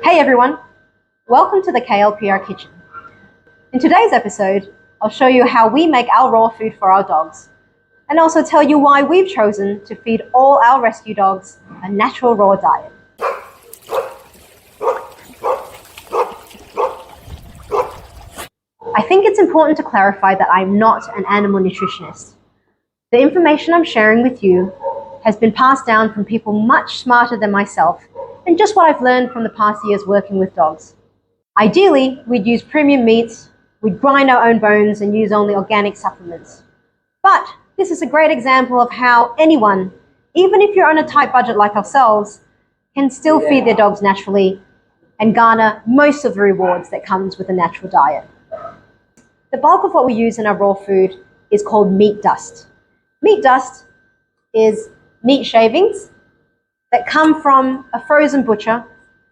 Hey everyone, welcome to the KLPR Kitchen. In today's episode, I'll show you how we make our raw food for our dogs, and also tell you why we've chosen to feed all our rescue dogs a natural raw diet. I think it's important to clarify that I'm not an animal nutritionist. The information I'm sharing with you has been passed down from people much smarter than myself, and just what I've learned from the past years working with dogs. Ideally, we'd use premium meats, we'd grind our own bones and use only organic supplements. But this is a great example of how anyone, even if you're on a tight budget like ourselves, can still feed their dogs naturally and garner most of the rewards that comes with a natural diet. The bulk of what we use in our raw food is called meat dust. Meat dust is meat shavings that come from a frozen butcher.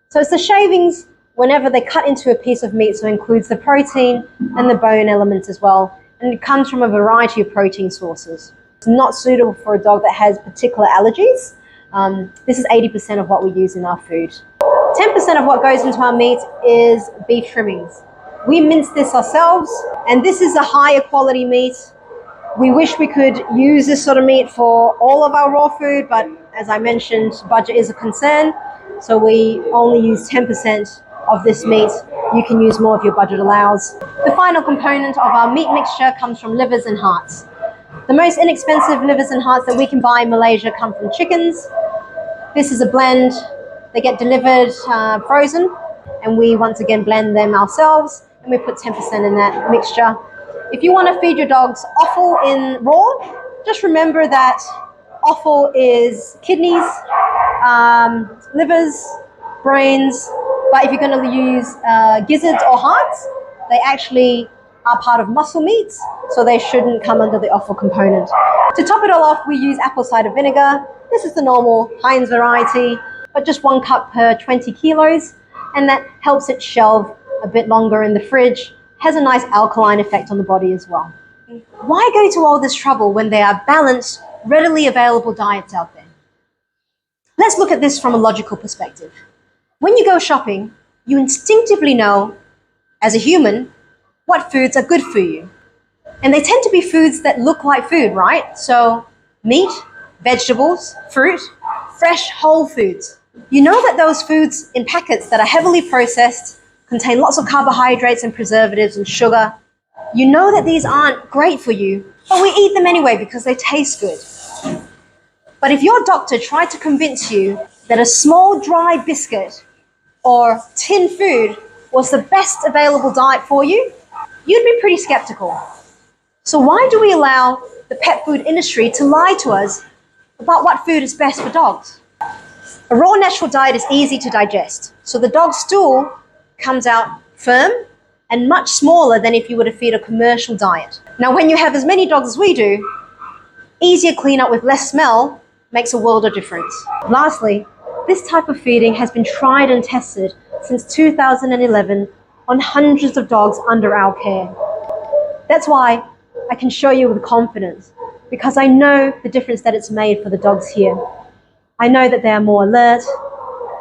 So it's the shavings whenever they cut into a piece of meat, so it includes the protein and the bone elements as well. And it comes from a variety of protein sources. It's not suitable for a dog that has particular allergies. This is 80% of what we use in our food. 10% of what goes into our meat is beef trimmings. We mince this ourselves, and this is a higher quality meat. We wish we could use this sort of meat for all of our raw food, but as I mentioned, budget is a concern, so we only use 10% of this meat. You can use more if your budget allows. The final component of our meat mixture comes from livers and hearts. The most inexpensive livers and hearts that we can buy in Malaysia come from chickens. This is a blend. They get delivered frozen, and we once again blend them ourselves, and we put 10% in that mixture. If you want to feed your dogs offal in raw, just remember that offal is kidneys, livers, brains, but if you're going to use gizzards or hearts, they actually are part of muscle meats, so they shouldn't come under the offal component. To top it all off, we use apple cider vinegar. This is the normal Heinz variety, but just 1 cup per 20 kilos, and that helps it shelve a bit longer in the fridge. Has a nice alkaline effect on the body as well. Why go to all this trouble when there are balanced, readily available diets out there? Let's look at this from a logical perspective. When you go shopping, you instinctively know, as a human, what foods are good for you. And they tend to be foods that look like food, right? So meat, vegetables, fruit, fresh whole foods. You know that those foods in packets that are heavily processed contain lots of carbohydrates and preservatives and sugar. You know that these aren't great for you, but we eat them anyway because they taste good. But if your doctor tried to convince you that a small dry biscuit or tin food was the best available diet for you, you'd be pretty skeptical. So why do we allow the pet food industry to lie to us about what food is best for dogs? A raw natural diet is easy to digest, so the dog's stool comes out firm and much smaller than if you were to feed a commercial diet. Now, when you have as many dogs as we do, easier cleanup with less smell makes a world of difference. Lastly, this type of feeding has been tried and tested since 2011 on hundreds of dogs under our care. That's why I can show you with confidence, because I know the difference that it's made for the dogs here. I know that they are more alert,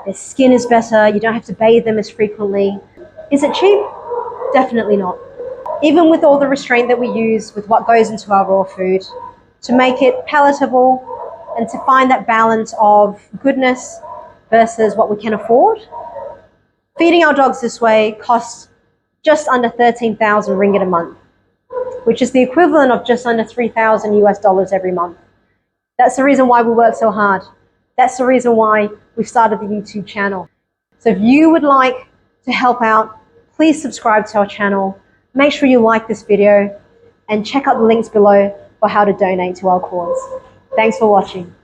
their skin is better, you don't have to bathe them as frequently. Is it cheap? Definitely not. Even with all the restraint that we use with what goes into our raw food, to make it palatable and to find that balance of goodness versus what we can afford, feeding our dogs this way costs just under 13,000 ringgit a month, which is the equivalent of just under $3,000 every month. That's the reason why we work so hard. That's the reason why we've started the YouTube channel. So if you would like to help out, please subscribe to our channel. Make sure you like this video and check out the links below for how to donate to our cause. Thanks for watching.